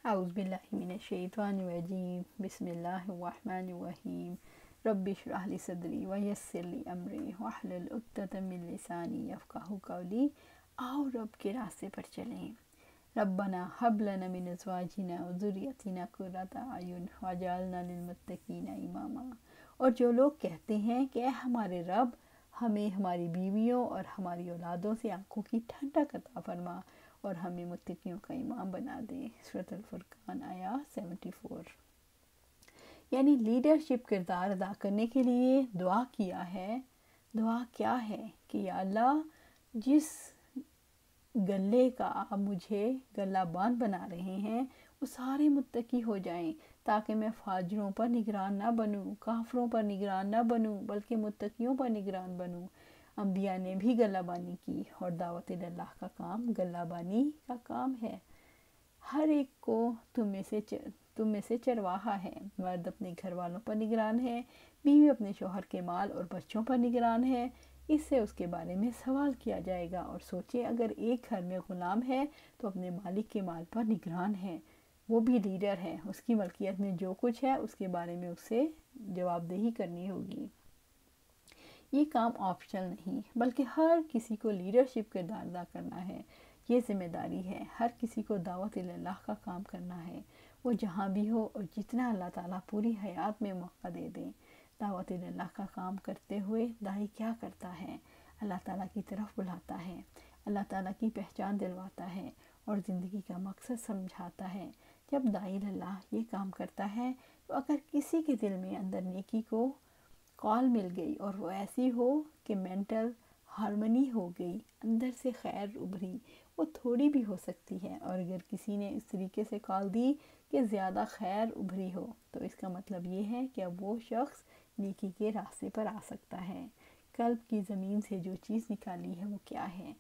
اعوذ باللہ من الشیطان الرجیم بسم اللہ الرحمن الرحیم رب اشرح لی صدری ویسر لی امری واحلل عقدۃ من لسانی یفقہوا قولی۔ آؤ رب کے راستے پر چلیں۔ ربنا ہب لنا من ازواجنا وذریتنا قرۃ اعین واجعلنا للمتقین اماما۔ اور جو لوگ کہتے ہیں کہ اے ہمارے رب، ہمیں ہماری بیویوں اور ہماری اولادوں سے آنکھوں کی ٹھنڈک عطا فرما اور ہمیں متقیوں کا امام بنا دے۔ سورۃ الفرقان آیات 74۔ یعنی لیڈرشپ کردار ادا کرنے کے لیے دعا کیا ہے۔ دعا کیا ہے کہ یا اللہ، جس گلے کا آپ مجھے گلہ باندھ بنا رہے ہیں وہ سارے متقی ہو جائیں، تاکہ میں فاجروں پر نگران نہ بنوں، کافروں پر نگران نہ بنوں، بلکہ متقیوں پر نگران بنوں۔ انبیاء نے بھی گلہ بانی کی، اور دعوت اللہ کا کام گلہ بانی کا کام ہے۔ ہر ایک کو تم میں سے چرواہا ہے۔ مرد اپنے گھر والوں پر نگران ہے، بیوی اپنے شوہر کے مال اور بچوں پر نگران ہے۔ اس سے اس کے بارے میں سوال کیا جائے گا، اور سوچے اگر ایک گھر میں غلام ہے تو اپنے مالک کے مال پر نگران ہے، وہ بھی لیڈر ہے، اس کی ملکیت میں جو کچھ ہے اس کے بارے میں اسے جواب دہی کرنی ہوگی۔ یہ کام آپشنل نہیں، بلکہ ہر کسی کو لیڈرشپ کردار ادا کرنا ہے۔ یہ ذمہ داری ہے، ہر کسی کو دعوت اللہ کا کام کرنا ہے، وہ جہاں بھی ہو اور جتنا اللہ تعالیٰ پوری حیات میں موقع دے دیں۔ دعوت اللہ کا کام کرتے ہوئے داعی کیا کرتا ہے؟ اللہ تعالیٰ کی طرف بلاتا ہے، اللہ تعالیٰ کی پہچان دلواتا ہے اور زندگی کا مقصد سمجھاتا ہے۔ جب داعی اللہ یہ کام کرتا ہے تو اگر کسی کے دل میں اندر نیکی کو کال مل گئی اور وہ ایسی ہو کہ مینٹل ہارمنی ہو گئی، اندر سے خیر ابھری، وہ تھوڑی بھی ہو سکتی ہے، اور اگر کسی نے اس طریقے سے کال دی کہ زیادہ خیر ابھری ہو، تو اس کا مطلب یہ ہے کہ اب وہ شخص نیکی کے راستے پر آ سکتا ہے۔ قلب کی زمین سے جو چیز نکالی ہے وہ کیا ہے؟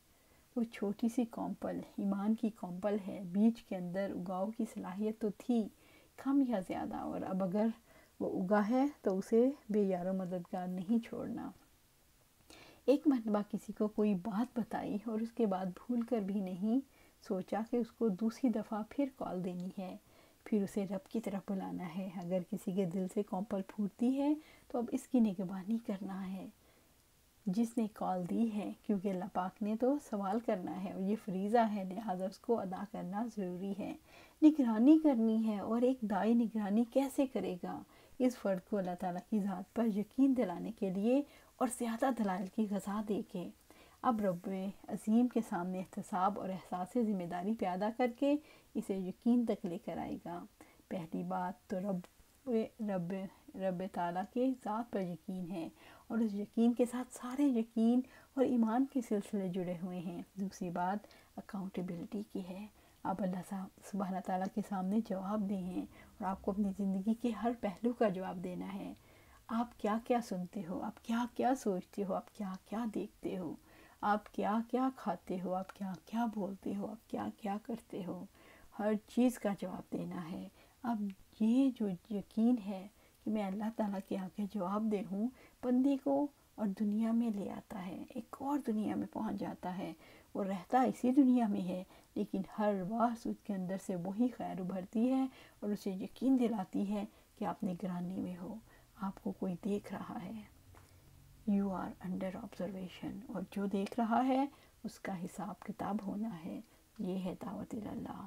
وہ چھوٹی سی کومپل، ایمان کی کومپل ہے۔ بیج کے اندر اگاؤ کی صلاحیت تو تھی، کم یا زیادہ، اور اب اگر وہ اگا ہے تو اسے بے یار و مددگار نہیں چھوڑنا۔ ایک مرتبہ کسی کو کوئی بات بتائی اور اس کے بعد بھول کر بھی نہیں سوچا کہ اس کو دوسری دفعہ پھر کال دینی ہے، پھر اسے رب کی طرف بلانا ہے۔ اگر کسی کے دل سے کومپل پھوٹتی ہے تو اب اس کی نگہبانی کرنا ہے جس نے کال دی ہے، کیونکہ اللہ پاک نے تو سوال کرنا ہے اور یہ فریضہ ہے، لہٰذا اس کو ادا کرنا ضروری ہے۔ نگرانی کرنی ہے، اور ایک داعی نگرانی کیسے کرے گا؟ اس فرد کو اللہ تعالیٰ کی ذات پر یقین دلانے کے لیے اور زیادہ دلائل کی غذا دے کے۔ اب رب عظیم کے سامنے احتساب اور احساس ذمہ داری پیدا کر کے اسے یقین تک لے کر آئے گا۔ پہلی بات تو رب تعالیٰ کے ذات پر یقین ہے، اور اس یقین کے ساتھ سارے یقین اور ایمان کے سلسلے جڑے ہوئے ہیں۔ دوسری بات اکاؤنٹیبلٹی کی ہے۔ آپ اللہ سبحانہ تعالیٰ کے سامنے جواب دیں ہیں، اور آپ کو اپنی زندگی کے ہر پہلو کا جواب دینا ہے۔ آپ کیا کیا سنتے ہو، آپ کیا کیا سوچتے ہو، آپ کیا کیا دیکھتے ہو، آپ کیا کیا کھاتے ہو، آپ کیا کیا بولتے ہو، آپ کیا کیا کرتے ہو، ہر چیز کا جواب دینا ہے۔ اب یہ جو یقین ہے کہ میں اللہ تعالیٰ کے آگے جواب دے ہوں، بندے کو اور دنیا میں لے آتا ہے، ایک اور دنیا میں پہنچ جاتا ہے۔ وہ رہتا اسی دنیا میں ہے، لیکن ہر وقت اس کے اندر سے وہی خیر ابھرتی ہے اور اسے یقین دلاتی ہے کہ آپ نگرانی میں ہو، آپ کو کوئی دیکھ رہا ہے۔ یو آر انڈر آبزرویشن، اور جو دیکھ رہا ہے اس کا حساب کتاب ہونا ہے۔ یہ ہے دعوت اللہ۔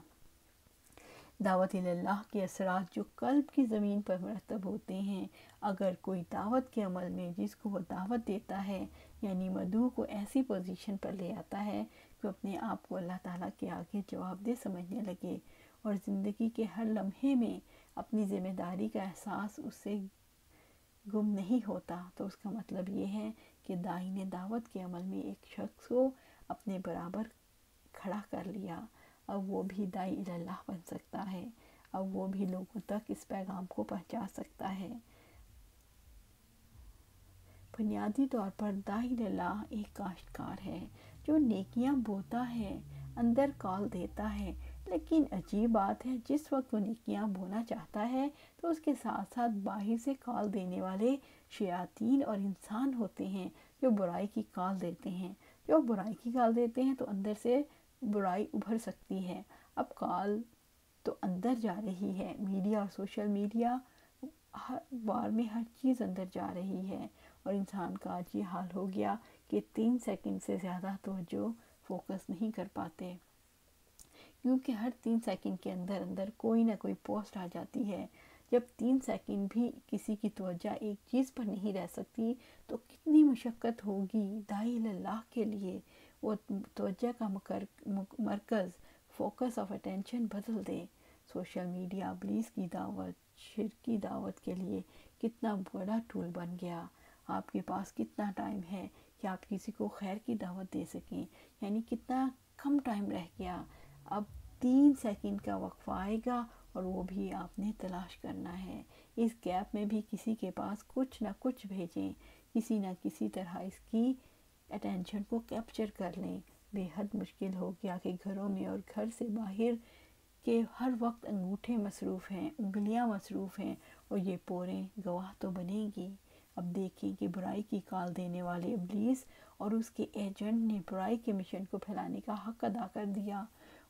دعوت اللہ کے اثرات جو قلب کی زمین پر مرتب ہوتے ہیں۔ اگر کوئی دعوت کے عمل میں جس کو وہ دعوت دیتا ہے، یعنی مدعو کو ایسی پوزیشن پر لے آتا ہے کہ اپنے آپ کو اللہ تعالیٰ کے آگے جواب دہ سمجھنے لگے، اور زندگی کے ہر لمحے میں اپنی ذمہ داری کا احساس اس سے گم نہیں ہوتا، تو اس کا مطلب یہ ہے کہ داعی نے دعوت کے عمل میں ایک شخص کو اپنے برابر کھڑا کر لیا۔ اب وہ بھی داعی اللہ بن سکتا ہے، اب وہ بھی لوگوں تک اس پیغام کو پہنچا سکتا ہے۔ بنیادی طور پر داعی اللہ ایک کاشتکار ہے جو نیکیاں بوتا ہے، اندر کال دیتا ہے، لیکن عجیب بات ہے، جس وقت وہ نیکیاں بونا چاہتا ہے تو اس کے ساتھ ساتھ باہر سے کال دینے والے شیاطین اور انسان ہوتے ہیں جو برائی کی کال دیتے ہیں۔ جو برائی کی کال دیتے ہیں تو اندر سے برائی ابھر سکتی ہے۔ اب کال تو اندر جا رہی ہے. میڈیا اور سوشل میڈیا ہر بار میں ہر چیز اندر جا رہی ہے، اور انسان کا آج یہ حال ہو گیا کہ 3 سیکنڈ سے زیادہ توجہ فوکس نہیں کر پاتے، کیونکہ ہر 3 سیکنڈ کے اندر اندر کوئی نہ کوئی پوسٹ آ جاتی ہے. جب 3 سیکنڈ بھی کسی کی توجہ ایک چیز پر نہیں رہ سکتی تو کتنی مشقت ہوگی داعی اللہ کے لیے وہ توجہ کا مرکز، فوکس آف اٹینشن بدل دے. سوشل میڈیا ابلیس کی دعوت، شرک کی دعوت کے لیے کتنا بڑا ٹول بن گیا. آپ کے پاس کتنا ٹائم ہے کہ آپ کسی کو خیر کی دعوت دے سکیں، یعنی کتنا کم ٹائم رہ گیا. اب 3 سیکنڈ کا وقفہ آئے گا اور وہ بھی آپ نے تلاش کرنا ہے. اس گیپ میں بھی کسی کے پاس کچھ نہ کچھ بھیجیں، کسی نہ کسی طرح اس کی اٹینشن کو کیپچر کر لیں. بے حد مشکل ہو گیا کہ گھروں میں اور گھر سے باہر کے ہر وقت انگوٹھے مصروف ہیں، انگلیاں مصروف ہیں، اور یہ پوریں گواہ تو بنے گی. اب دیکھیں کہ برائی کی کال دینے والے ابلیس اور اس کے ایجنٹ نے برائی کے مشن کو پھیلانے کا حق ادا کر دیا.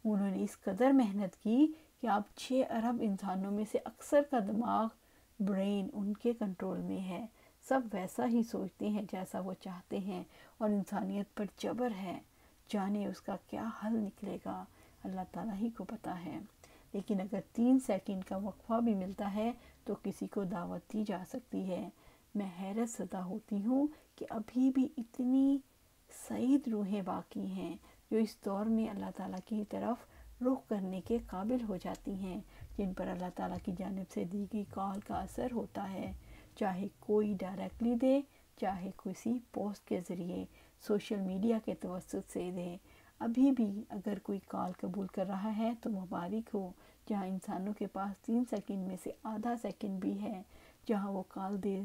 انہوں نے اس قدر محنت کی کہ اب 6 ارب انسانوں میں سے اکثر کا دماغ، برین ان کے کنٹرول میں ہے. سب ویسا ہی سوچتے ہیں جیسا وہ چاہتے ہیں، اور انسانیت پر جبر ہے. جانے اس کا کیا حل نکلے گا، اللہ تعالیٰ ہی کو پتہ ہے. لیکن اگر 3 سیکنڈ کا وقفہ بھی ملتا ہے تو کسی کو دعوت دی جا سکتی ہے. میں حیرت زدہ ہوتی ہوں کہ ابھی بھی اتنی سعید روحیں باقی ہیں جو اس دور میں اللہ تعالیٰ کی طرف رخ کرنے کے قابل ہو جاتی ہیں، جن پر اللہ تعالیٰ کی جانب سے دی گئی کال کا اثر ہوتا ہے، چاہے کوئی ڈائریکٹلی دے، چاہے کسی پوسٹ کے ذریعے، سوشل میڈیا کے توسط سے دے. ابھی بھی اگر کوئی کال قبول کر رہا ہے تو مبارک ہو. جہاں انسانوں کے پاس 3 سیکنڈ میں سے آدھا سیکنڈ بھی ہے جہاں وہ کال دے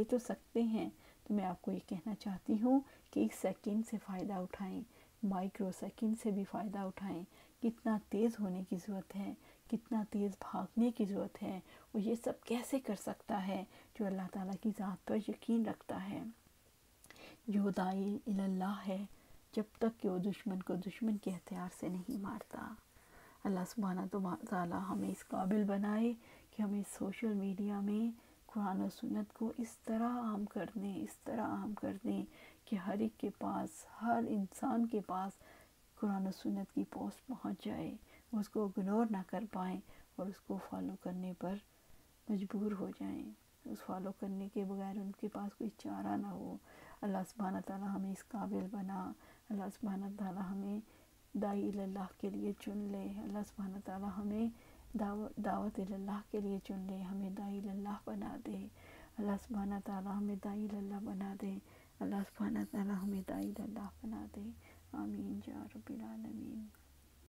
تو سکتے ہیں، تو میں آپ کو یہ کہنا چاہتی ہوں کہ اس سیکنڈ سے فائدہ اٹھائیں، مائکرو سیکنڈ سے بھی فائدہ اٹھائیں. کتنا تیز ہونے کی ضرورت ہے، کتنا تیز بھاگنے کی ضرورت ہے. وہ یہ سب کیسے کر سکتا ہے جو اللہ تعالیٰ کی ذات پر یقین رکھتا ہے، جو داعی اللہ ہے، جب تک کہ وہ دشمن کو دشمن کے ہتھیار سے نہیں مارتا. اللہ سبحانہ تعالیٰ ہمیں اس قابل بنائے کہ ہمیں سوشل میڈیا میں قرآن و سنت کو اس طرح عام کر دیں کہ ہر ایک کے پاس، ہر انسان کے پاس قرآن و سنت کی پوسٹ پہنچ جائے، اس کو اگنور نہ کر پائیں اور اس کو فالو کرنے پر مجبور ہو جائیں، اس فالو کرنے کے بغیر ان کے پاس کوئی چارہ نہ ہو. اللہ سبحانہ تعالیٰ ہمیں اس قابل بنا. اللہ سبحانہ تعالیٰ ہمیں داعی اللہ کے لیے چن لے. اللہ سبحانہ تعالیٰ ہمیں دعوت اللہ کے لیے چن لے، ہمیں داعی اللہ بنا دے. اللہ سبحانہ تعالیٰ ہمیں داعی اللہ بنا دے. اللہ سبحانہ تعالیٰ ہمیں داعی اللہ بنا دے. آمین یا رب العالمین.